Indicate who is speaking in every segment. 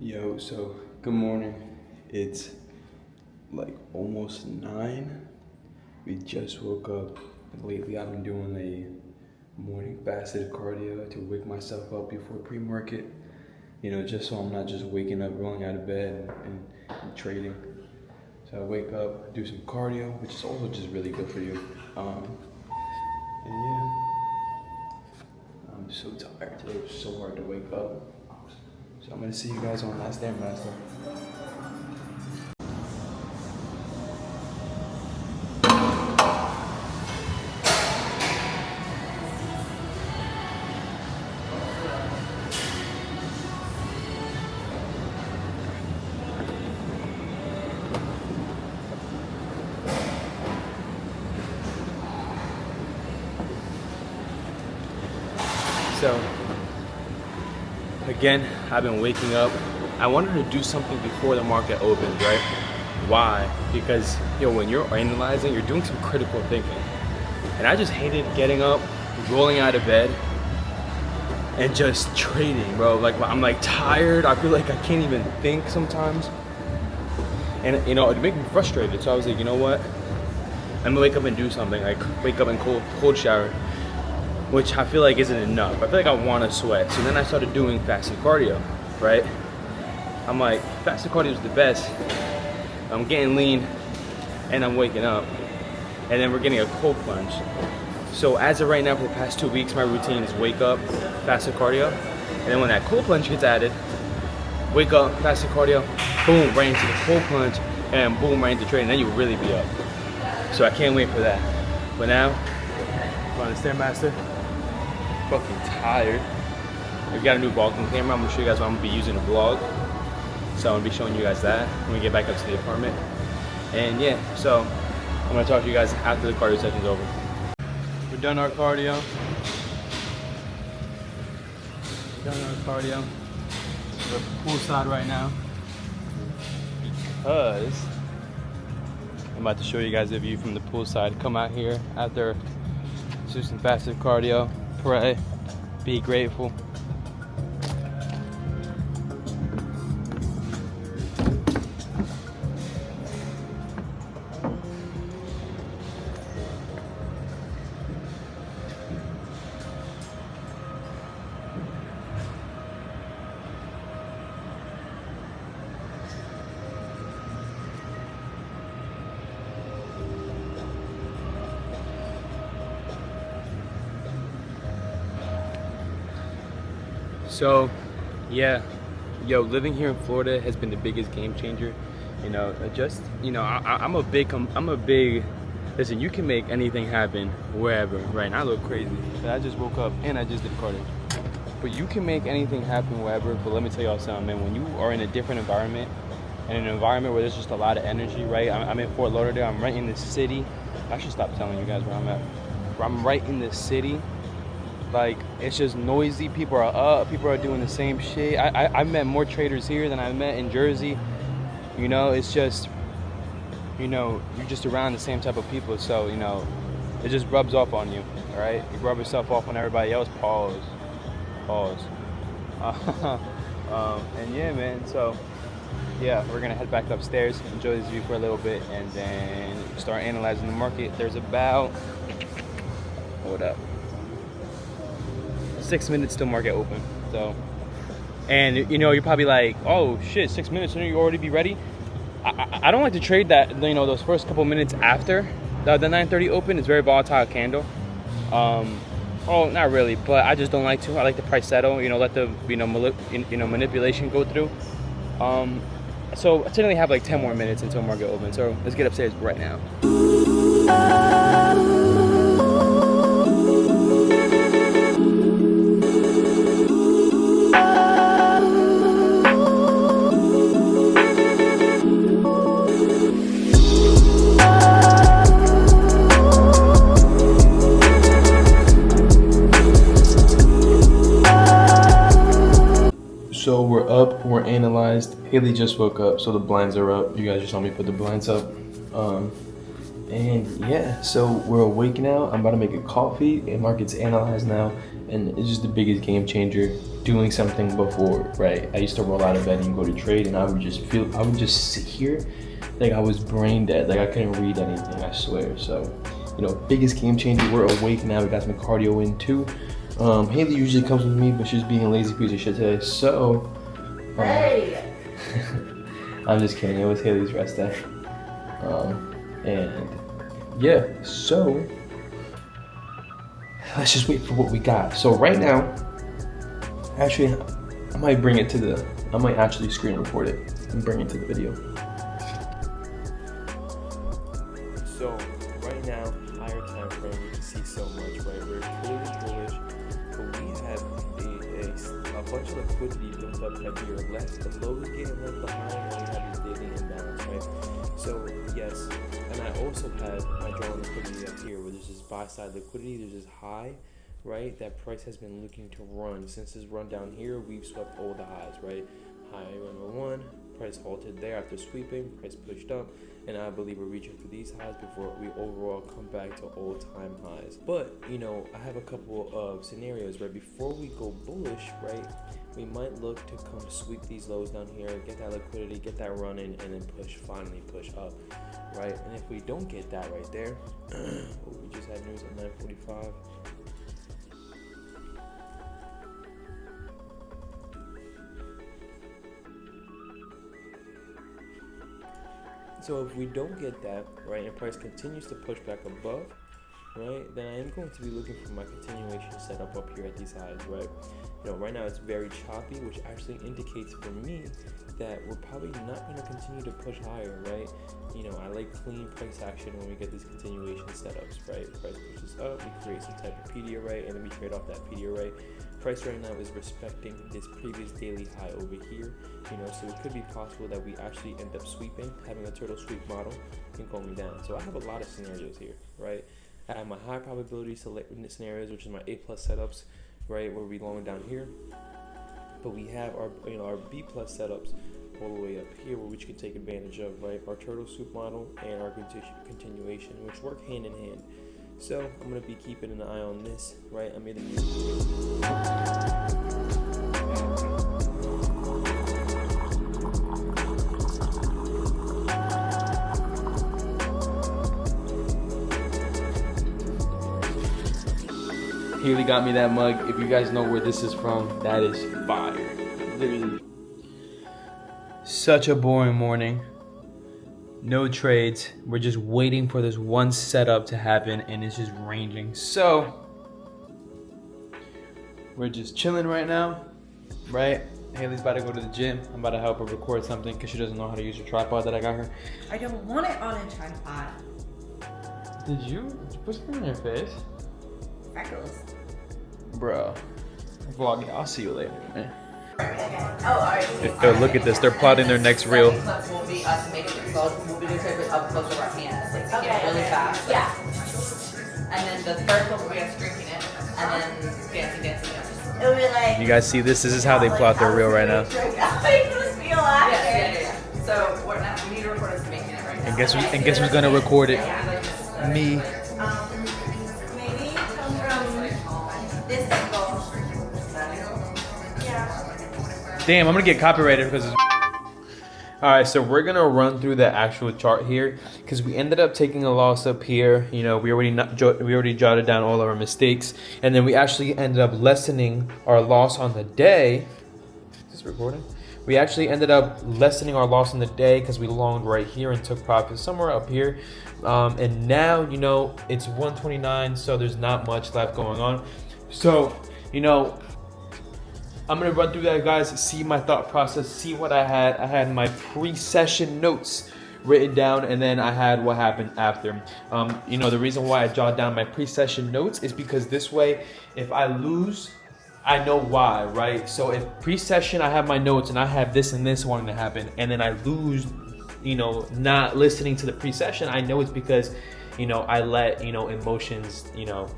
Speaker 1: Yo, so good morning. It's like almost 9. We just woke up. Lately, I've been doing a morning fasted cardio to wake myself up before pre-market. Just so I'm not just waking up, rolling out of bed and trading. So I wake up, do some cardio, which is also just really good for you. And yeah, I'm so tired today. It was so hard to wake up. So I'm gonna see you guys on Last Stairmaster. So, again, I've been waking up. I wanted to do something before the market opens, right? Why? Because, when you're analyzing, you're doing some critical thinking. And I just hated getting up, rolling out of bed, and just trading, bro. Like, I'm like tired. I feel like I can't even think sometimes. And, it'd make me frustrated. So I was like, you know what? I'm gonna wake up and do something. Like, wake up and cold shower, which I feel like isn't enough. I feel like I want to sweat. So then I started doing fasted cardio, right? I'm like, fasted cardio is the best. I'm getting lean and I'm waking up. And then we're getting a cold plunge. So as of right now, for the past 2 weeks, my routine is wake up, fasted cardio. And then when that cold plunge gets added, wake up, fasted cardio, boom, right into the cold plunge, and boom, right into training. Then you'll really be up. So I can't wait for that. But now, we're on the Stairmaster. Fucking tired. We got a new vlogging camera. I'm gonna show you guys what I'm gonna be using to vlog. So I'm gonna be showing you guys that when we get back up to the apartment. And yeah, so I'm gonna talk to you guys after the cardio session's over. We're done our cardio. We're poolside right now because I'm about to show you guys a view from the poolside. Come out here after do some fasted cardio. Pray, be grateful. So, yeah, living here in Florida has been the biggest game changer. I'm a big, listen, you can make anything happen wherever, right? And I look crazy, but I just woke up and I just did cardio. But you can make anything happen wherever, but let me tell y'all something, man. When you are in a different environment, and an environment where there's just a lot of energy, right? I'm in Fort Lauderdale, I'm right in the city. I should stop telling you guys where I'm at. I'm right in the city. Like, it's just noisy. People are up. People are doing the same shit. I've met more traders here than I met in Jersey. It's just, you're just around the same type of people. So, it just rubs off on you, all right? You rub yourself off on everybody else. Pause. And yeah, man. So, yeah, we're going to head back upstairs, enjoy this view for a little bit, and then start analyzing the market. There's about, hold up, 6 minutes till market open. So, and you're probably like, oh shit, 6 minutes, and you already be ready. I don't like to trade that, those first couple minutes after the 9:30 open. It's very volatile candle. Oh, not really, but I just don't like to. I like the price settle, let the manipulation go through. So I technically have like 10 more minutes until market open. So let's get upstairs right now. So we're up, we're analyzed. Haley just woke up, so the blinds are up. You guys just saw me put the blinds up. And yeah, so we're awake now. I'm about to make a coffee, and market's analyzed now, and it's just the biggest game changer. Doing something before, right? I used to roll out of bed and go to trade, and I would just sit here like I was brain dead, like I couldn't read anything, I swear. So, you know, biggest game changer. We're awake now. We got some cardio in too. Haley usually comes with me, but she's being a lazy piece of shit today. So,
Speaker 2: Hey!
Speaker 1: I'm just kidding. It was Haley's rest day. And yeah, so let's just wait for what we got. So right now, actually, I might actually screen record it and bring it to the video. So right now, higher time frame, we can see so much, right? We're clearly bullish, but we have a bunch of liquidity built up right here left. The lows getting left behind, and we have this daily imbalance, right? So yes, and I also have my drawing liquidity up here, where there's this buy side liquidity, there's this high, right? That price has been looking to run. Since this run down here, we've swept all the highs, right? High 101, price halted there after sweeping, price pushed up, and I believe we're reaching for these highs before we overall come back to all-time highs. But, you know, I have a couple of scenarios, right? Before we go bullish, right, we might look to come sweep these lows down here, get that liquidity, get that run in, and then finally push up, right? And if we don't get that right there, we just had news at 9:45. So if we don't get that, right, and price continues to push back above, right, then I am going to be looking for my continuation setup up here at these highs, right? You know, right now it's very choppy, which actually indicates for me that we're probably not going to continue to push higher, right? You know, I like clean price action when we get these continuation setups, right? Price pushes up, we create some type of PD array, and then we trade off that PD array. Price right now is respecting this previous daily high over here, you know, so it could be possible that we actually end up sweeping, having a turtle sweep model and going down. So I have a lot of scenarios here, right? I have my high probability scenarios, which is my A+ setups, right, where we're going down here. But we have our, you know, our B+ setups all the way up here, where we can take advantage of, right? Our turtle sweep model and our continuation, which work hand in hand. So I'm gonna be keeping an eye on this, right? I made a Haley got me that mug. If you guys know where this is from, that is fire. Literally. Such a boring morning. No trades. We're just waiting for this one setup to happen, and it's just ranging. So we're just chilling right now, right? Haley's about to go to the gym. I'm about to help her record something because she doesn't know how to use her tripod that I got her.
Speaker 2: I don't want it on a tripod.
Speaker 1: Did you put something in your face?
Speaker 2: Freckles.
Speaker 1: Bro. Vlogging. I'll see you later, man.
Speaker 2: Oh, alright.
Speaker 1: Oh, look at this. They're plotting their next reel.
Speaker 3: Will be us making it slow. We'll be doing it up close to our hands, like taking it really fast.
Speaker 2: Yeah.
Speaker 3: And then the third one will be us drinking it, and then dancing.
Speaker 2: It'll be like.
Speaker 1: You guys see this? This is how they plot their reel right now.
Speaker 3: Yeah. So we're not, we need to record us making it right now.
Speaker 1: And guess who's gonna record it? Me.
Speaker 2: Maybe come from this angle. Yeah.
Speaker 1: Damn, I'm gonna get copyrighted because it's... Alright, so we're gonna run through the actual chart here because we ended up taking a loss up here. You know, we already jotted down all of our mistakes, and then we actually ended up lessening our loss on the day. Is this recording? We actually ended up lessening our loss on the day because we longed right here and took profit somewhere up here. And now, you know, it's 129, so there's not much left going on. So, you know, I'm gonna run through that, guys, see my thought process, see what I had. I had my pre-session notes written down, and then I had what happened after. You know, the reason why I jot down my pre-session notes is because this way, if I lose, I know why, right? So if pre-session, I have my notes and I have this and this wanting to happen, and then I lose, you know, not listening to the pre-session, I know it's because, you know, I let, you know, emotions, you know,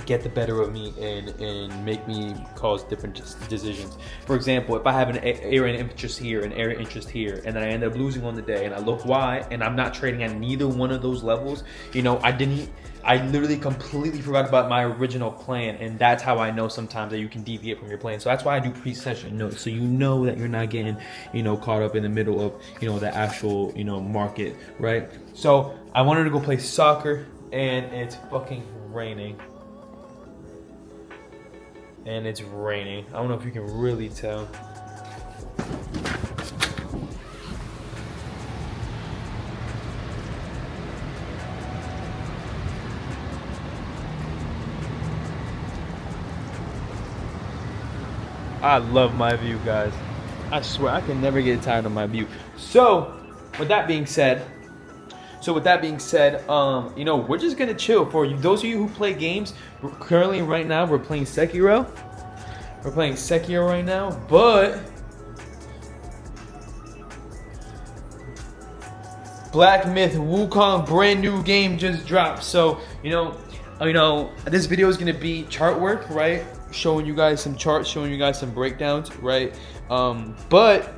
Speaker 1: get the better of me and make me cause different decisions. For example, if I have an area interest here, an area interest here, and then I end up losing on the day, and I look why, and I'm not trading at neither one of those levels, you know, I literally completely forgot about my original plan, and that's how I know sometimes that you can deviate from your plan. So that's why I do pre-session notes, so you know that you're not getting, you know, caught up in the middle of, you know, the actual, you know, market, right? So I wanted to go play soccer, and it's fucking raining. And it's raining. I don't know if you can really tell. I love my view, guys. I swear, I can never get tired of my view. So, with that being said, you know, we're just gonna chill. For you, those of you who play games, currently right now, we're playing Sekiro. We're playing Sekiro right now, but Black Myth Wukong brand new game just dropped. So, you know, this video is gonna be chart work, right? Showing you guys some charts, showing you guys some breakdowns, right? But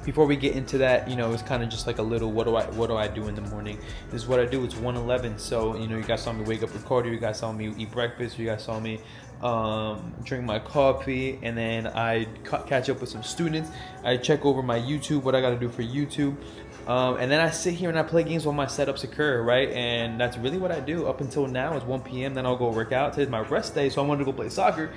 Speaker 1: before we get into that, you know, it's kind of just like a little what do I do in the morning. This is what I do. It's 1:11. So, you know, you guys saw me wake up, record, you guys saw me eat breakfast, you guys saw me drink my coffee, and then I catch up with some students. I check over my YouTube, what I got to do for YouTube. And then I sit here and I play games while my setups occur, right? And that's really what I do up until now. It's 1 p.m. Then I'll go work out. Today's my rest day, so I wanted to go play soccer.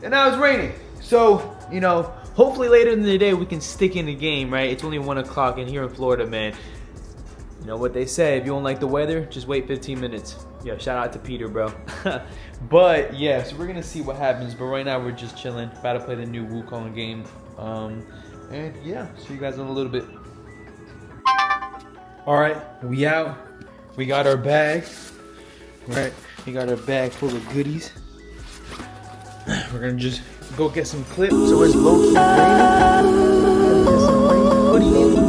Speaker 1: And now it's raining. So, you know, hopefully later in the day we can stick in the game, right? It's only 1 o'clock, and here in Florida, man, you know what they say, if you don't like the weather, just wait 15 minutes. Yo, shout out to Peter, bro. But yeah, so we're gonna see what happens. But right now we're just chilling, about to play the new Wukong game. And yeah, see you guys in a little bit. All right, we out. We got our bag, right? We got our bag full of goodies. We're gonna just go get some clips. So it's low-key raining. Get some rain hoodie in.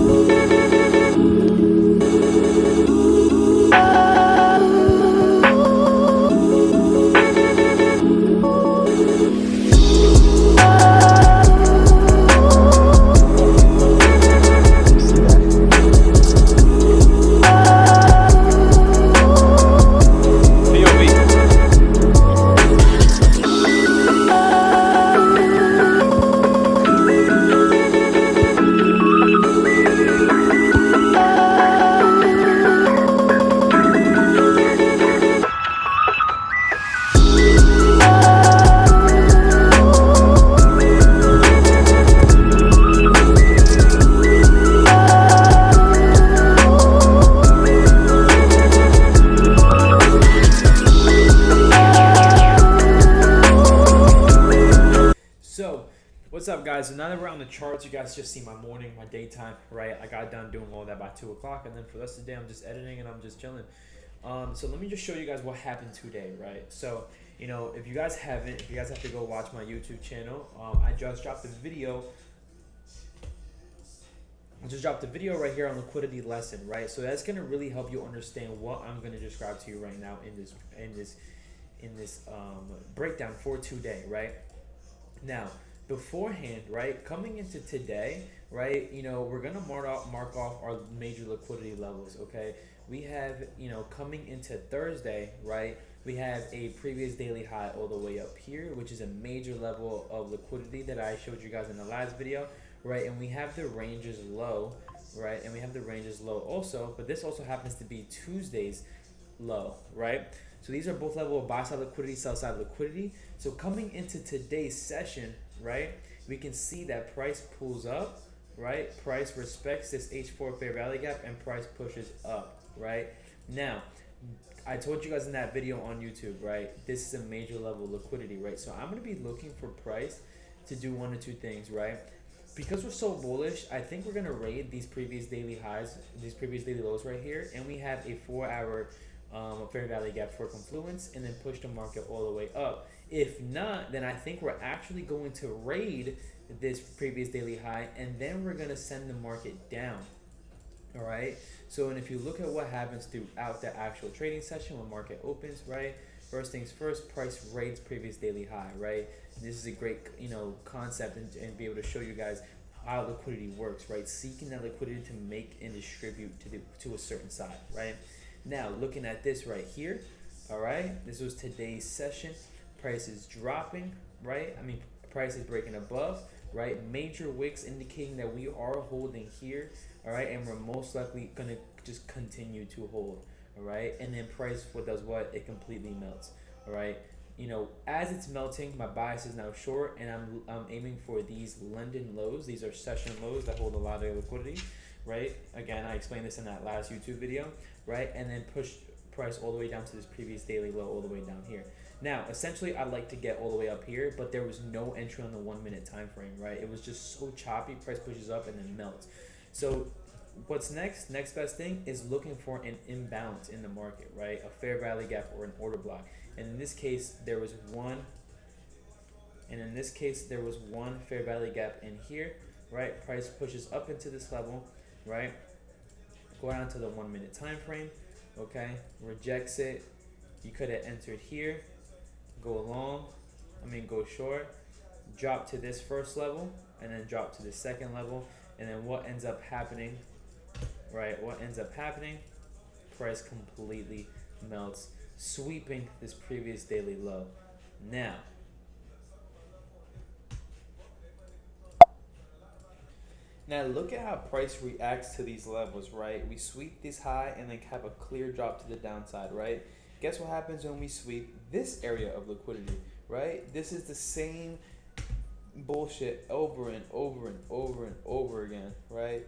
Speaker 1: What's up, guys? So now that we're on the charts, you guys just see my morning, my daytime, right? I got done doing all that by 2 o'clock, and then for the rest of the day, I'm just editing and I'm just chilling. So let me just show you guys what happened today, right? So, you know, if you guys haven't, if you guys have to go watch my YouTube channel, I just dropped a video. I just dropped a video right here on liquidity lesson, right? So that's gonna really help you understand what I'm gonna describe to you right now in this breakdown for today, right? Now, beforehand, right, coming into today, right, you know, we're gonna mark off our major liquidity levels. Okay, we have, you know, coming into Thursday, right, we have a previous daily high all the way up here, which is a major level of liquidity that I showed you guys in the last video, right? And we have the ranges low, right? And we have the ranges low also, but this also happens to be Tuesday's low, right? So these are both level of buy side liquidity, sell side liquidity. So coming into today's session, right, we can see that price pulls up, right? Price respects this H4 fair value gap, and price pushes up, right? Now, I told you guys in that video on YouTube, right, this is a major level of liquidity, right? So I'm going to be looking for price to do one or two things, right? Because we're so bullish, I think we're going to raid these previous daily highs, these previous daily lows right here, and we have a 4-hour fair value gap for confluence, and then push the market all the way up. If not, then I think we're actually going to raid this previous daily high, and then we're going to send the market down. All right. So, and if you look at what happens throughout the actual trading session when market opens, right,
Speaker 4: First things first, price rates previous daily high, right? This is a great, concept and be able to show you guys how liquidity works, right? Seeking that liquidity to make and distribute to a certain side, right? Now, looking at this right here, all right, this was today's session. Price is dropping, right? Price is breaking above, right? Major wicks indicating that we are holding here, all right? And we're most likely gonna just continue to hold, all right? And then price, what does what? It completely melts, all right? As it's melting, my bias is now short, and I'm aiming for these London lows. These are session lows that hold a lot of liquidity, right? Again, I explained this in that last YouTube video, right? And then push price all the way down to this previous daily low all the way down here. Now, essentially, I'd like to get all the way up here, but there was no entry on the 1 minute time frame, right? It was just so choppy. Price pushes up and then melts. So what's next? Next best thing is looking for an imbalance in the market, right? A fair value gap or an order block. And in this case, there was one. And in this case, there was one fair value gap in here, right? Price pushes up into this level, right? Go down to the 1 minute time frame, okay? Rejects it. You could have entered here, go short, drop to this first level, and then drop to the second level. And then what ends up happening, right? Price completely melts, sweeping this previous daily low. Now look at how price reacts to these levels, right? We sweep this high and then have a clear drop to the downside, right? Guess what happens when we sweep this area of liquidity, right? This is the same bullshit over and over and over and over again, right?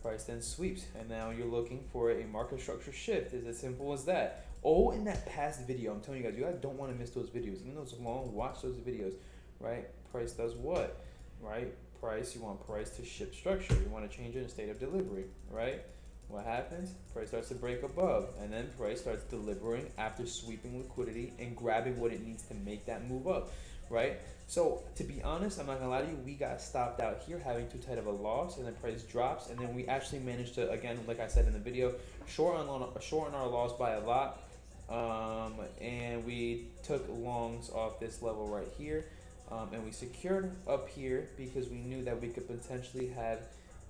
Speaker 4: Price then sweeps, and now you're looking for a market structure shift. It's as simple as that. Oh, in that past video, I'm telling you guys don't want to miss those videos. Even though it's long, watch those videos, right? Price does what, right? You want price to shift structure. You want to change it in state of delivery, right? What happens? Price starts to break above, and then price starts delivering after sweeping liquidity and grabbing what it needs to make that move up, right? So to be honest, I'm not gonna lie to you, we got stopped out here having too tight of a loss, and then price drops, and then we actually managed to, again, like I said in the video, shorten our loss by a lot, and we took longs off this level right here, and we secured up here because we knew that we could potentially have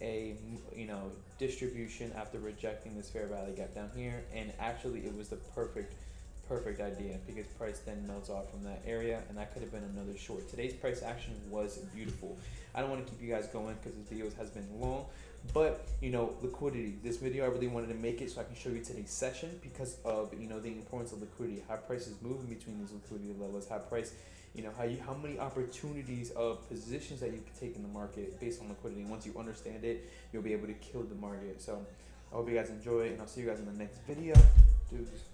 Speaker 4: a distribution after rejecting this fair value gap down here, and actually it was the perfect idea because price then melts off from that area, and that could have been another short. Today's price action was beautiful. I don't want to keep you guys going because this video has been long, but liquidity, this video I really wanted to make it so I can show you today's session because of the importance of liquidity, how prices move in between these liquidity levels, how price how many opportunities of positions that you can take in the market based on liquidity. Once you understand it, you'll be able to kill the market. So I hope you guys enjoy it, and I'll see you guys in the next video. Dudes.